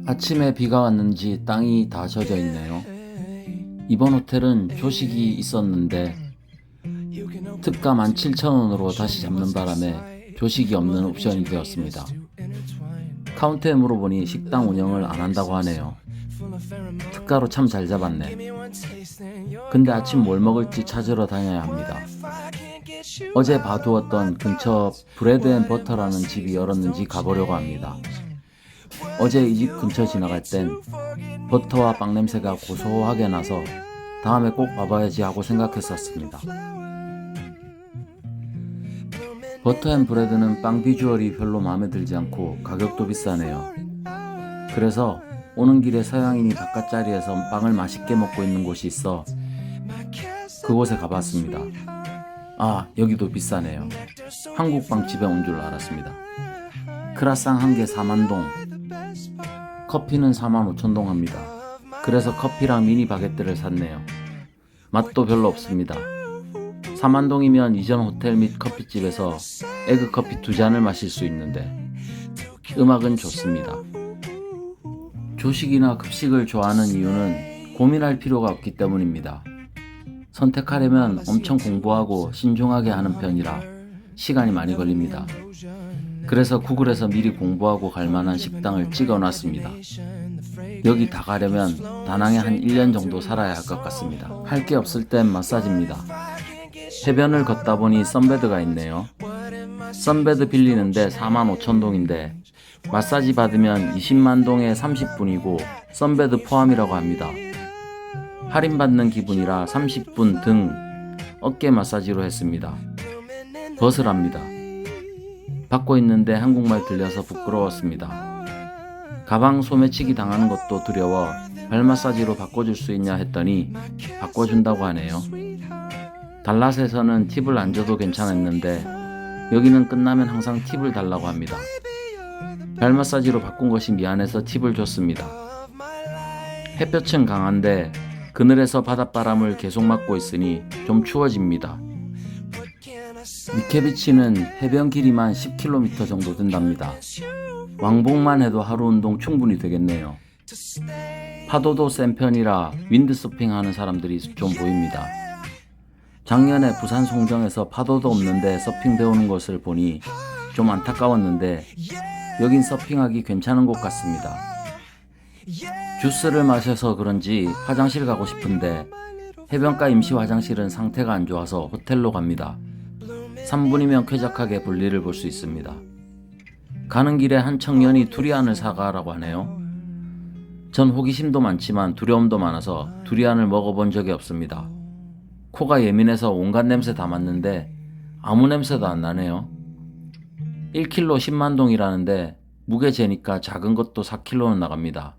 아침에 비가 왔는지 땅이 다 젖어 있네요. 이번 호텔은 조식이 있었는데 특가 17,000원으로 다시 잡는 바람에 조식이 없는 옵션이 되었습니다. 카운터에 물어보니 식당 운영을 안 한다고 하네요. 특가로 참 잘 잡았네. 근데 아침 뭘 먹을지 찾으러 다녀야 합니다. 어제 봐두었던 근처 브레드 앤 버터라는 집이 열었는지 가보려고 합니다. 어제 이 집 근처 지나갈 땐 버터와 빵 냄새가 고소하게 나서 다음에 꼭 와봐야지 하고 생각했었습니다. 버터 앤 브레드는 빵 비주얼이 별로 마음에 들지 않고 가격도 비싸네요. 그래서 오는 길에 서양인이 바깥 자리에서 빵을 맛있게 먹고 있는 곳이 있어 그곳에 가봤습니다. 아, 여기도 비싸네요. 한국 빵집에 온 줄 알았습니다. 크라상 한 개 4만동, 커피는 45,000동 합니다. 그래서 커피랑 미니 바게트를 샀네요. 맛도 별로 없습니다. 4만동이면 이전 호텔 및 커피집에서 에그커피 2잔을 마실 수 있는데 음악은 좋습니다. 조식이나 급식을 좋아하는 이유는 고민할 필요가 없기 때문입니다. 선택하려면 엄청 공부하고 신중하게 하는 편이라 시간이 많이 걸립니다. 그래서 구글에서 미리 공부하고 갈 만한 식당을 찍어놨습니다. 여기 다 가려면 다낭에 한 1년 정도 살아야 할 것 같습니다. 할 게 없을 땐 마사지입니다. 해변을 걷다 보니 선베드가 있네요. 선베드 빌리는데 45,000동인데 마사지 받으면 20만동에 30분이고 선베드 포함이라고 합니다. 할인받는 기분이라 30분 등 어깨 마사지로 했습니다. 벗으랍니다. 받고 있는데 한국말 들려서 부끄러웠습니다. 가방 소매치기 당하는 것도 두려워 발 마사지로 바꿔줄 수 있냐 했더니 바꿔준다고 하네요. 달랏에서는 팁을 안 줘도 괜찮았는데 여기는 끝나면 항상 팁을 달라고 합니다. 발 마사지로 바꾼 것이 미안해서 팁을 줬습니다. 햇볕은 강한데 그늘에서 바닷바람을 계속 맞고 있으니 좀 추워집니다. 미케비치는 해변 길이만 10km 정도 된답니다. 왕복만 해도 하루 운동 충분히 되겠네요. 파도도 센 편이라 윈드서핑 하는 사람들이 좀 보입니다. 작년에 부산 송정에서 파도도 없는데 서핑 배우는 것을 보니 좀 안타까웠는데 여긴 서핑하기 괜찮은 곳 같습니다. 주스를 마셔서 그런지 화장실 가고 싶은데 해변가 임시 화장실은 상태가 안 좋아서 호텔로 갑니다. 3분이면 쾌적하게 볼일을 볼 수 있습니다. 가는 길에 한 청년이 두리안을 사가라고 하네요. 전 호기심도 많지만 두려움도 많아서 두리안을 먹어본 적이 없습니다. 코가 예민해서 온갖 냄새 다 맡는데 아무 냄새도 안 나네요. 1kg 10만동이라는데 무게 재니까 작은 것도 4kg는 나갑니다.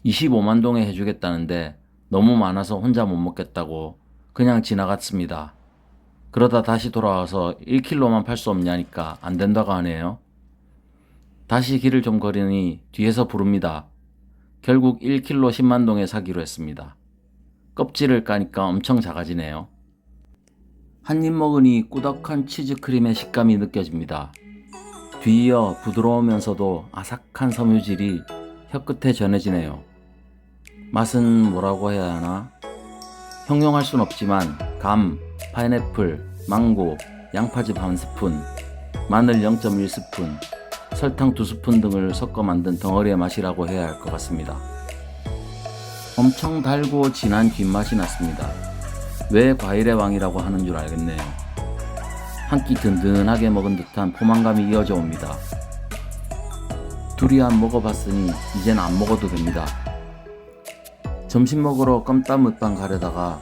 25만동에 해주겠다는데 너무 많아서 혼자 못 먹겠다고 그냥 지나갔습니다. 그러다 다시 돌아와서 1kg만 팔 수 없냐니까 안 된다고 하네요. 다시 길을 좀 걸으니 뒤에서 부릅니다. 결국 1kg 10만동에 사기로 했습니다. 껍질을 까니까 엄청 작아지네요. 한 입 먹으니 꾸덕한 치즈크림의 식감이 느껴집니다. 뒤이어 부드러우면서도 아삭한 섬유질이 혀끝에 전해지네요. 맛은 뭐라고 해야 하나? 형용할 순 없지만 감, 파인애플, 망고, 양파즙 1스푼, 마늘 0.1스푼, 설탕 2스푼 등을 섞어 만든 덩어리의 맛이라고 해야 할 것 같습니다. 엄청 달고 진한 뒷맛이 났습니다. 왜 과일의 왕이라고 하는 줄 알겠네요. 한 끼 든든하게 먹은 듯한 포만감이 이어져 옵니다. 두리안 먹어봤으니 이젠 안 먹어도 됩니다. 점심 먹으러 껌땀 물방 가려다가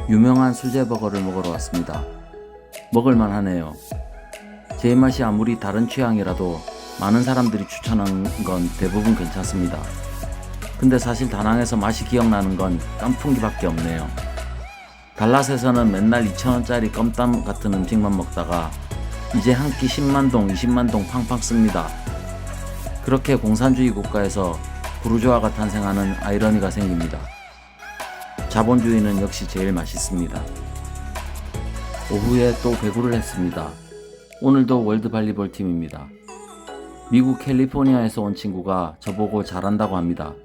유명한 수제버거를 먹으러 왔습니다. 먹을만 하네요. 제 입맛이 아무리 다른 취향이라도 많은 사람들이 추천한 건 대부분 괜찮습니다. 근데 사실 다낭에서 맛이 기억나는 건 깐풍기밖에 없네요. 달랏에서는 맨날 2,000원짜리 껌땀 같은 음식만 먹다가 이제 한 끼 10만동, 20만동 팡팡 씁니다. 그렇게 공산주의 국가에서 부르주아가 탄생하는 아이러니가 생깁니다. 자본주의는 역시 제일 맛있습니다. 오후에 또 배구를 했습니다. 오늘도 월드 발리볼 팀입니다. 미국 캘리포니아에서 온 친구가 저보고 잘한다고 합니다.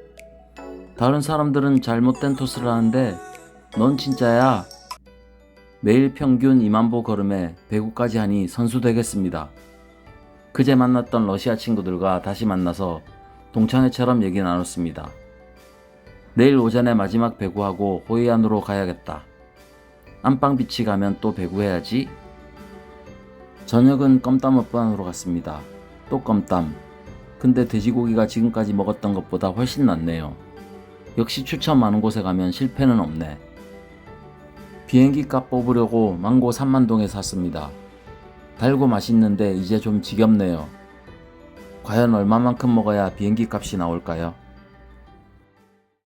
다른 사람들은 잘못된 토스를 하는데 넌 진짜야. 매일 평균 2만 보 걸음에 배구까지 하니 선수 되겠습니다. 그제 만났던 러시아 친구들과 다시 만나서 동창회처럼 얘기 나눴습니다. 내일 오전에 마지막 배구하고 호이안으로 가야겠다. 안방비치 가면 또 배구해야지. 저녁은 껌땀 오빠안으로 갔습니다. 또 껌땀. 근데 돼지고기가 지금까지 먹었던 것보다 훨씬 낫네요. 역시 추천 많은 곳에 가면 실패는 없네. 비행기 값 뽑으려고 망고 3만동에 샀습니다. 달고 맛있는데 이제 좀 지겹네요. 과연 얼마만큼 먹어야 비행기 값이 나올까요?